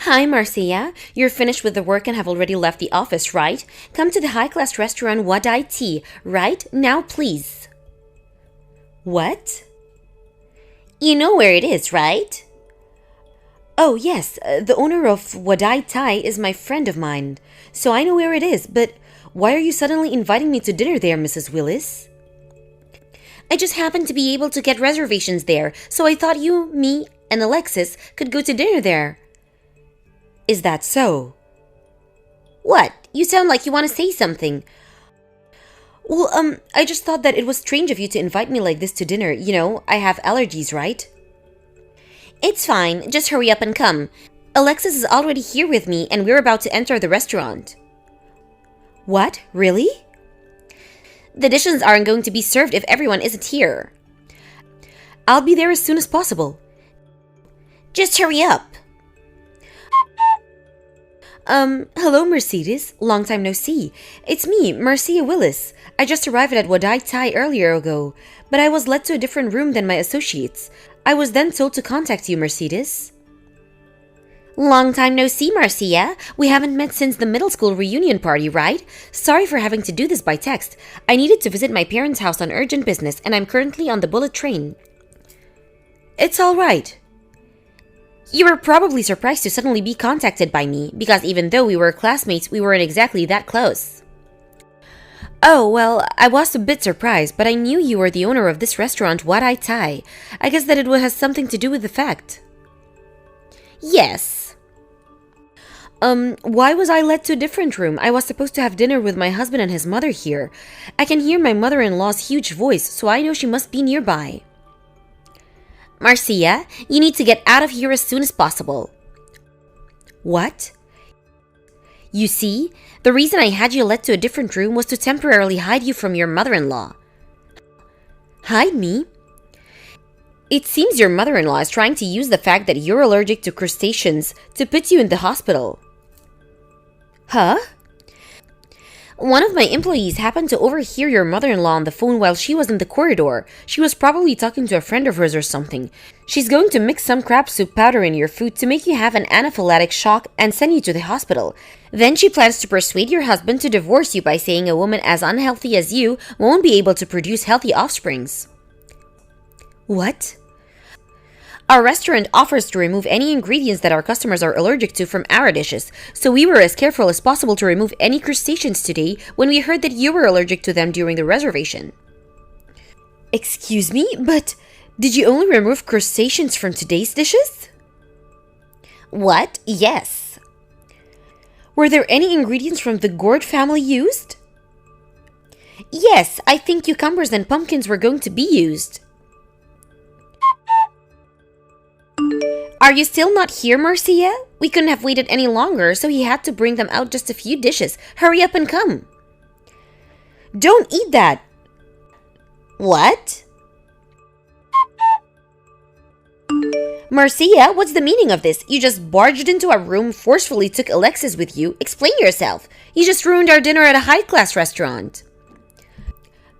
Hi, Marcia. You're finished with the work and have already left the office, right? Come to the high-class restaurant Wadai Tea, right? Now, please. What? You know where it is, right? Oh, yes. The owner of Wadai Thai is my friend of mine, so I know where it is, but why are you suddenly inviting me to dinner there, Mrs. Willis? I just happened to be able to get reservations there, so I thought you, me, and Alexis could go to dinner there. Is that so? What? You sound like you want to say something. Well, I just thought that it was strange of you to invite me like this to dinner. You know, I have allergies, right? It's fine. Just hurry up and come. Alexis is already here with me, and we're about to enter the restaurant. What? Really? The dishes aren't going to be served if everyone isn't here. I'll be there as soon as possible. Just hurry up. Hello, Mercedes. Long time no see. It's me, Marcia Willis. I just arrived at Wadai Thai earlier ago, but I was led to a different room than my associates. I was then told to contact you, Mercedes. Long time no see, Marcia. We haven't met since the middle school reunion party, right? Sorry for having to do this by text. I needed to visit my parents' house on urgent business, and I'm currently on the bullet train. It's all right. You were probably surprised to suddenly be contacted by me, because even though we were classmates, we weren't exactly that close. Oh, well, I was a bit surprised, but I knew you were the owner of this restaurant, Wadai Thai. I guess that it has something to do with the fact. Yes. Why was I led to a different room? I was supposed to have dinner with my husband and his mother here. I can hear my mother-in-law's huge voice, so I know she must be nearby. Marcia, you need to get out of here as soon as possible. What? You see, the reason I had you led to a different room was to temporarily hide you from your mother-in-law. Hide me? It seems your mother-in-law is trying to use the fact that you're allergic to crustaceans to put you in the hospital. Huh? One of my employees happened to overhear your mother-in-law on the phone while she was in the corridor. She was probably talking to a friend of hers or something. She's going to mix some crab soup powder in your food to make you have an anaphylactic shock and send you to the hospital. Then she plans to persuade your husband to divorce you by saying a woman as unhealthy as you won't be able to produce healthy offsprings. What? Our restaurant offers to remove any ingredients that our customers are allergic to from our dishes, so we were as careful as possible to remove any crustaceans today when we heard that you were allergic to them during the reservation. Excuse me, but did you only remove crustaceans from today's dishes? What? Yes. Were there any ingredients from the gourd family used? Yes, I think cucumbers and pumpkins were going to be used. Are you still not here, Marcia? We couldn't have waited any longer, so he had to bring them out just a few dishes. Hurry up and come. Don't eat that. What? Marcia, what's the meaning of this? You just barged into our room, forcefully took Alexis with you. Explain yourself. You just ruined our dinner at a high-class restaurant.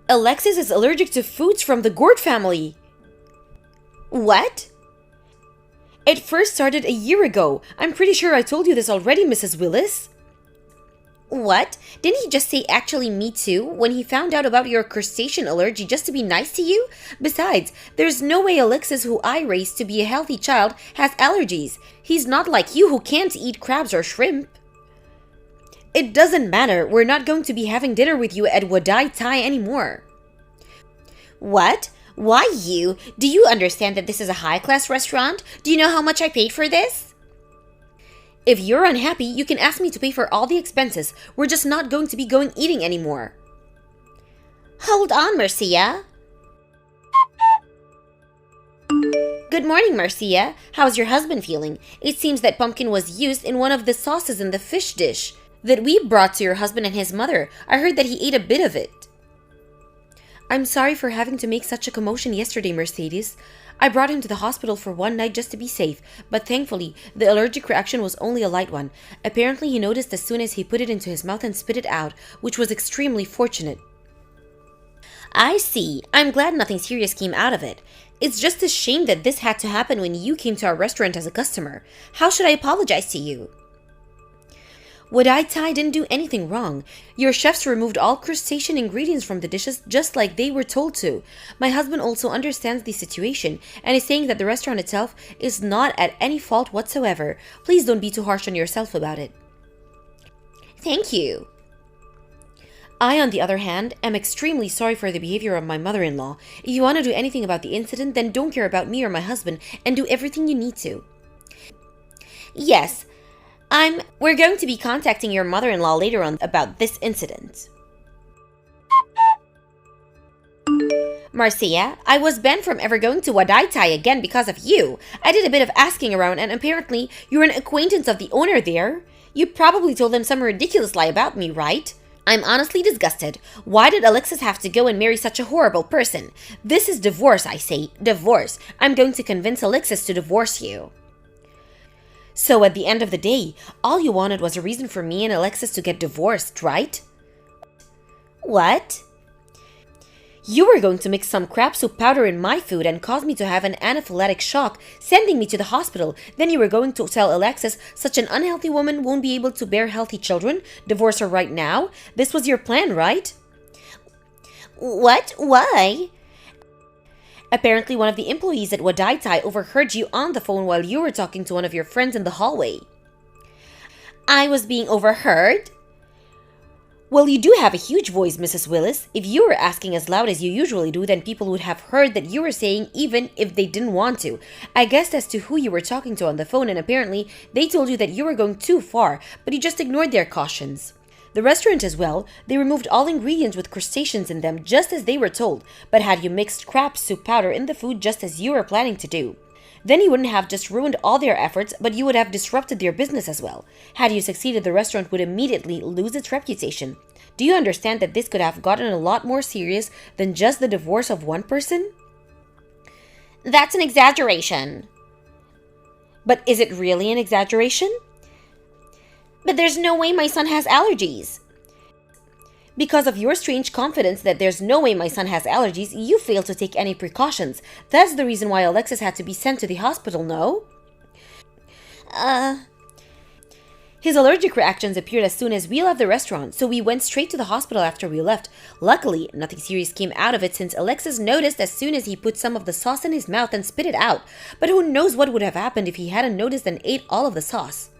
Alexis is allergic to foods from the gourd family. What? It first started a year ago. I'm pretty sure I told you this already, Mrs. Willis. What? Didn't he just say actually me too when he found out about your crustacean allergy just to be nice to you? Besides, there's no way Alexis, who I raised to be a healthy child, has allergies. He's not like you who can't eat crabs or shrimp. It doesn't matter. We're not going to be having dinner with you at Wadai Thai anymore. What? Why you? Do you understand that this is a high-class restaurant? Do you know how much I paid for this? If you're unhappy, you can ask me to pay for all the expenses. We're just not going to be going eating anymore. Hold on, Marcia. Good morning, Marcia. How's your husband feeling? It seems that pumpkin was used in one of the sauces in the fish dish that we brought to your husband and his mother. I heard that he ate a bit of it. I'm sorry for having to make such a commotion yesterday, Mercedes. I brought him to the hospital for one night just to be safe, but thankfully, the allergic reaction was only a light one. Apparently, he noticed as soon as he put it into his mouth and spit it out, which was extremely fortunate. I see. I'm glad nothing serious came out of it. It's just a shame that this had to happen when you came to our restaurant as a customer. How should I apologize to you? Wadai didn't do anything wrong. Your chefs removed all crustacean ingredients from the dishes just like they were told to. My husband also understands the situation and is saying that the restaurant itself is not at any fault whatsoever. Please don't be too harsh on yourself about it. Thank you. I, on the other hand, am extremely sorry for the behavior of my mother-in-law. If you want to do anything about the incident, then don't care about me or my husband and do everything you need to. Yes. We're going to be contacting your mother-in-law later on about this incident. Marcia, I was banned from ever going to Wadai again because of you. I did a bit of asking around and apparently you're an acquaintance of the owner there. You probably told them some ridiculous lie about me, right? I'm honestly disgusted. Why did Alexis have to go and marry such a horrible person? This is divorce, I say. Divorce. I'm going to convince Alexis to divorce you. So at the end of the day, all you wanted was a reason for me and Alexis to get divorced, right? What? You were going to mix some crab soup powder in my food and cause me to have an anaphylactic shock, sending me to the hospital. Then you were going to tell Alexis such an unhealthy woman won't be able to bear healthy children, divorce her right now. This was your plan, right? What? Why? Apparently, one of the employees at Wadai overheard you on the phone while you were talking to one of your friends in the hallway. I was being overheard? Well, you do have a huge voice, Mrs. Willis. If you were asking as loud as you usually do, then people would have heard that you were saying even if they didn't want to. I guessed as to who you were talking to on the phone, and apparently they told you that you were going too far, but you just ignored their cautions. The restaurant as well, they removed all ingredients with crustaceans in them just as they were told, but had you mixed crab soup powder in the food just as you were planning to do. Then you wouldn't have just ruined all their efforts, but you would have disrupted their business as well. Had you succeeded, the restaurant would immediately lose its reputation. Do you understand that this could have gotten a lot more serious than just the divorce of one person? That's an exaggeration. But is it really an exaggeration? But there's no way my son has allergies. Because of your strange confidence that there's no way my son has allergies, you failed to take any precautions. That's the reason why Alexis had to be sent to the hospital, no? His allergic reactions appeared as soon as we left the restaurant, so we went straight to the hospital after we left. Luckily, nothing serious came out of it since Alexis noticed as soon as he put some of the sauce in his mouth and spit it out. But who knows what would have happened if he hadn't noticed and ate all of the sauce.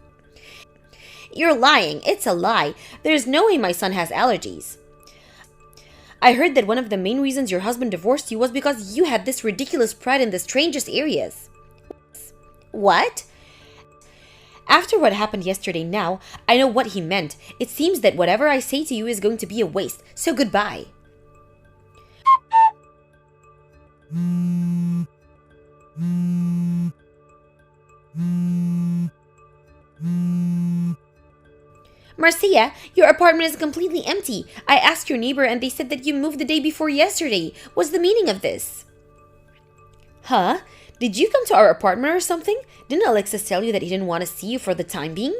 You're lying. It's a lie. There's no way my son has allergies. I heard that one of the main reasons your husband divorced you was because you had this ridiculous pride in the strangest areas. What? After what happened yesterday now, I know what he meant. It seems that whatever I say to you is going to be a waste, so goodbye. Marcia, your apartment is completely empty. I asked your neighbor and they said that you moved the day before yesterday. What's the meaning of this? Huh? Did you come to our apartment or something? Didn't Alexis tell you that he didn't want to see you for the time being?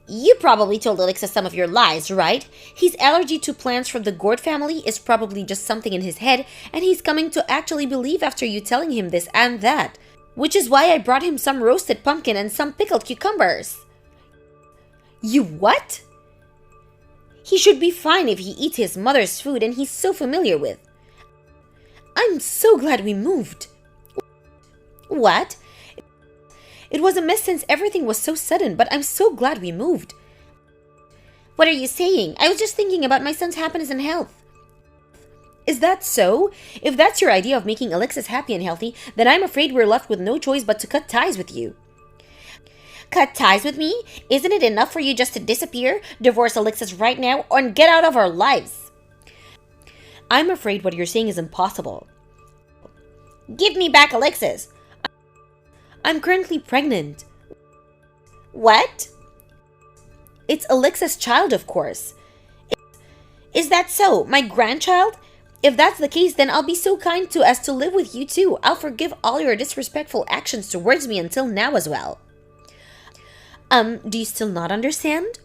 You probably told Alexis some of your lies, right? His allergy to plants from the gourd family is probably just something in his head, and he's coming to actually believe after you telling him this and that. Which is why I brought him some roasted pumpkin and some pickled cucumbers. You what? He should be fine if he eats his mother's food and he's so familiar with. I'm so glad we moved. What? It was a mess since everything was so sudden, but I'm so glad we moved. What are you saying? I was just thinking about my son's happiness and health. Is that so? If that's your idea of making Alexis happy and healthy, then I'm afraid we're left with no choice but to cut ties with you. Cut ties with me? Isn't it enough for you just to disappear, divorce Alexis right now, and get out of our lives? I'm afraid what you're saying is impossible. Give me back Alexis. I'm currently pregnant. What? It's Alexis' child, of course. Is that so? My grandchild? If that's the case, then I'll be so kind as to live with you too. I'll forgive all your disrespectful actions towards me until now as well. Do you still not understand?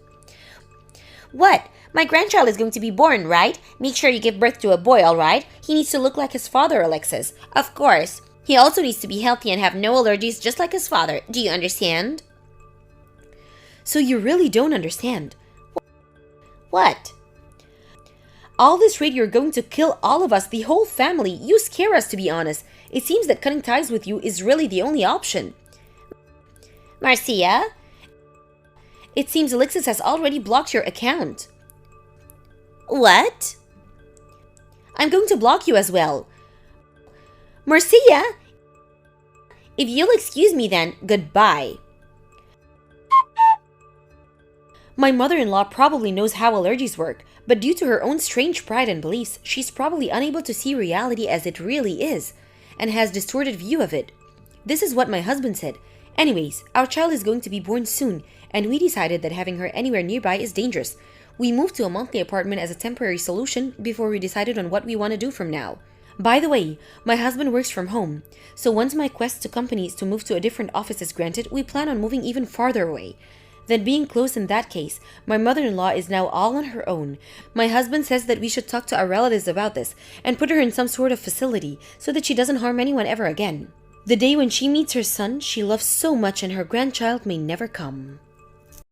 What? My grandchild is going to be born, right? Make sure you give birth to a boy, alright? He needs to look like his father, Alexis. Of course. He also needs to be healthy and have no allergies just like his father. Do you understand? So you really don't understand. What? All this rate, you're going to kill all of us, the whole family. You scare us, to be honest. It seems that cutting ties with you is really the only option. Marcia? It seems Alexis has already blocked your account. What? I'm going to block you as well. Marcia? If you'll excuse me then, goodbye. My mother-in-law probably knows how allergies work, but due to her own strange pride and beliefs, she's probably unable to see reality as it really is, and has distorted view of it. This is what my husband said. Anyways, our child is going to be born soon, and we decided that having her anywhere nearby is dangerous. We moved to a monthly apartment as a temporary solution before we decided on what we want to do from now. By the way, my husband works from home, so once my quest to companies to move to a different office is granted, we plan on moving even farther away. Then being close in that case, my mother-in-law is now all on her own. My husband says that we should talk to our relatives about this and put her in some sort of facility so that she doesn't harm anyone ever again. The day when she meets her son she loves so much and her grandchild may never come.